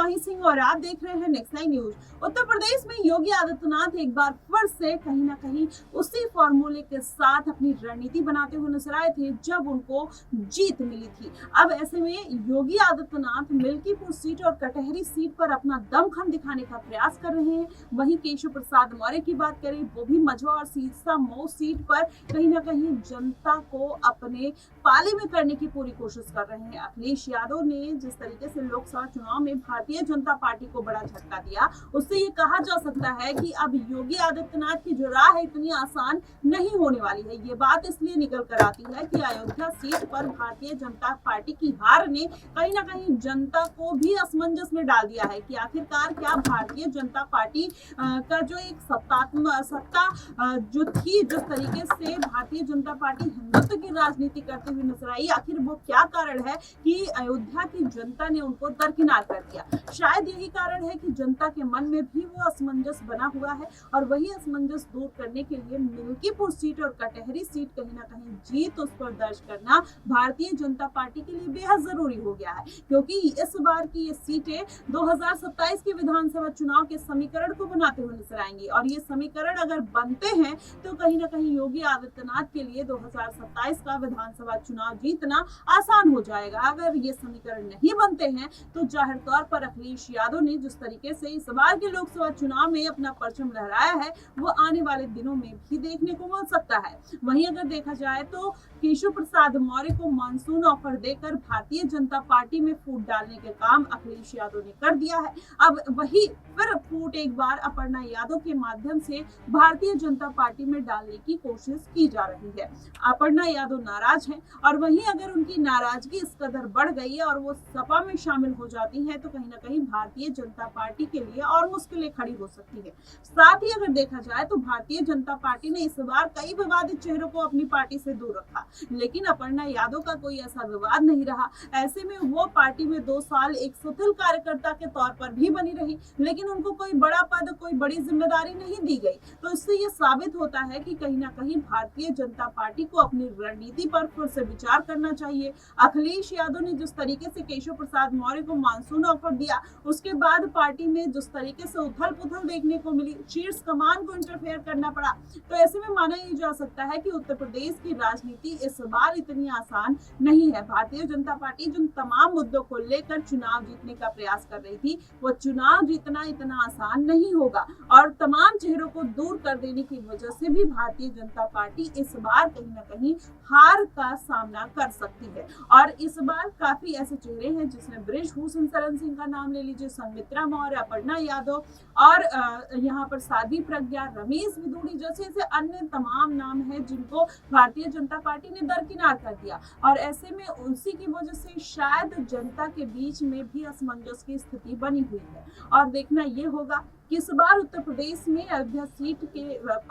माही सिंह और आप देख रहे हैं नेक्स्ट 9 न्यूज। उत्तर प्रदेश में योगी आदित्यनाथ एक बार फिर से कहीं ना कहीं उसी फॉर्मूले के साथ अपनी रणनीति बनाते हुए नजर आए थे जब उनको जीत मिली थी। अब ऐसे में योगी आदित्यनाथ मिल्कीपुर सीट और कटहरी सीट पर अपना दमखम दिखाने का प्रयास कर रहे हैं। वहीं केशव प्रसाद मौर्य की बात करें, वो भी मझवा और सीरसा मऊ सीट पर कहीं ना कहीं जनता को अपने पाले में करने की पूरी कोशिश कर रहे हैं। अखिलेश यादव ने जिस तरीके से लोकसभा चुनाव में भारतीय जनता पार्टी को बड़ा झटका दिया, उससे ये कहा जा सकता है कि अब योगी आदित्यनाथ की जो राह है इतनी आसान नहीं होने वाली है। ये बात इसलिए निकल कर आती है कि अयोध्या सीट पर भारतीय जनता पार्टी की हार ने कहीं ना कहीं जनता को भी असमंजस में डाल दिया है कि आखिरकार क्या भारतीय जनता पार्टी का जो एक सत्ता जो थी, जिस तरीके से भारतीय जनता पार्टी हिंदुत्व की राजनीति करते हुए नजर आई, आखिर वो क्या कारण है कि अयोध्या की जनता ने उनको दरकिनार कर दिया। शायद यही कारण है कि जनता के मन में भी वो असमंजस बना हुआ है और वही असमंजस दूर करने के लिए मिल्कीपुर सीट और कटहरी सीट कहीं ना कहीं जीत उस पर दर्ज करना भारतीय जनता पार्टी के लिए बेहद जरूरी हो गया है, क्योंकि इस बार की ये सीटें 2027 के विधानसभा चुनाव के समीकरण को बनाते हुए नजर आएंगी और ये समीकरण अगर बनते हैं तो कहीं ना कहीं योगी आदित्यनाथ के लिए 2027 का विधानसभा चुनाव जीतना आसान हो जाएगा। अगर ये समीकरण नहीं बनते हैं तो जाहिर तौर पर अखिलेश यादव ने जिस तरीके से इस बार के लोकसभा चुनाव में अपना परचम लहराया है वो आने वाले दिनों में भी देखने को मिल सकता है। वहीं अगर देखा जाए तो केशव प्रसाद मौर्य को मानसून ऑफर देकर भारतीय जनता पार्टी में फूट डालने के काम अखिलेश यादव ने कर दिया है। अब वही फिर फूट एक बार अपर्णा यादव के माध्यम से भारतीय जनता पार्टी में डालने की कोशिश की जा रही है। अपर्णा यादव नाराज हैं और वहीं अगर उनकी नाराजगी इस कदर बढ़ गई है और वो सपा में शामिल हो जाती हैं तो कहीं ना कहीं भारतीय जनता पार्टी के लिए और मुश्किलें खड़ी हो सकती है। साथ ही अगर देखा जाए तो भारतीय जनता पार्टी ने इस बार कई विवादित चेहरों को अपनी पार्टी से दूर रखा, लेकिन अपर्णा यादव का कोई ऐसा विवाद नहीं रहा। ऐसे में वो पार्टी में 2 साल एक सुथिल कार्यकर्ता के तौर पर भी बनी रही, लेकिन उनको कोई बड़ा पद, कोई बड़ी जिम्मेदारी नहीं दी गई। तो इससे ये साबित होता है कि कहीं ना कहीं भारतीय जनता पार्टी को अपनी रणनीति पर फिर से विचार करना चाहिए। अखिलेश यादव ने जिस तरीके से केशव प्रसाद मौर्य को मानसून ऑफर दिया, उसके बाद पार्टी में जिस तरीके से उथल पुथल देखने को मिली, शीर्ष कमान को इंटरफेयर करना पड़ा, तो ऐसे में माना ही जा सकता है कि उत्तर प्रदेश की राजनीति इस बार इतनी आसान नहीं है। भारतीय जनता पार्टी जिन तमाम मुद्दों को लेकर चुनाव जीतने का प्रयास कर रही थी, वो चुनाव जीतना इतना आसान नहीं होगा और तमाम चेहरों को दूर कर देने की वजह से भी भारतीय जनता पार्टी इस बार कहीं ना कहीं हार का सामना कर सकती है। और इस बार काफी ऐसे चेहरे हैं जिसमें बृजभूषण शरण सिंह का नाम ले लीजिए, संघमित्रा मौर्य, अपर्णा यादव और यहाँ पर साध्वी प्रज्ञा, रमेश बिधूड़ी जैसे अन्य तमाम नाम हैं जिनको भारतीय जनता पार्टी ने दरकिनार कर दिया और ऐसे में उसी की वजह से शायद जनता के बीच में भी असमंजस की स्थिति बनी हुई है। और देखना ये होगा कि इस बार उत्तर प्रदेश में अयोध्या सीट के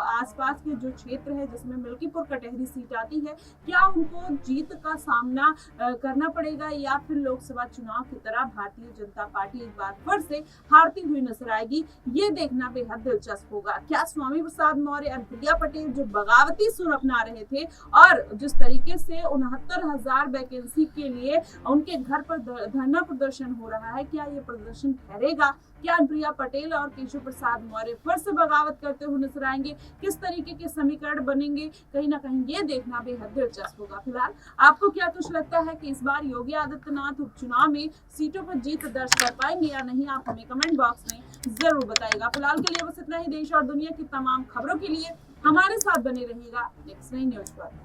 आसपास के जो क्षेत्र है जिसमें मिल्कीपुर कटहरी सीट आती है, क्या उनको जीत का सामना करना पड़ेगा या फिर लोकसभा चुनाव की तरह भारतीय जनता पार्टी एक बार फिर से हारती हुई नजर आएगी, ये देखना बेहद दिलचस्प होगा। क्या स्वामी प्रसाद मौर्य, अनुप्रिया पटेल जो बगावती सुर अपना रहे थे और जिस तरीके से 69,000 वैकेंसी के लिए उनके घर पर धरना प्रदर्शन हो रहा है, क्या ये प्रदर्शन ठहरेगा? क्या अनुप्रिया पटेल और केशव प्रसाद मौर्य फिर से बगावत करते हुए नजर आएंगे? किस तरीके के समीकरण बनेंगे? कहीं ना कहीं ये देखना बेहद दिलचस्प होगा। फिलहाल आपको क्या कुछ लगता है कि इस बार योगी आदित्यनाथ उपचुनाव में सीटों पर जीत दर्ज कर पाएंगे या नहीं? आप हमें कमेंट बॉक्स में जरूर बताइएगा। फिलहाल के लिए बस इतना ही। देश और दुनिया की तमाम खबरों के लिए हमारे साथ बने रहिएगा नेक्स्ट 9 न्यूज पर।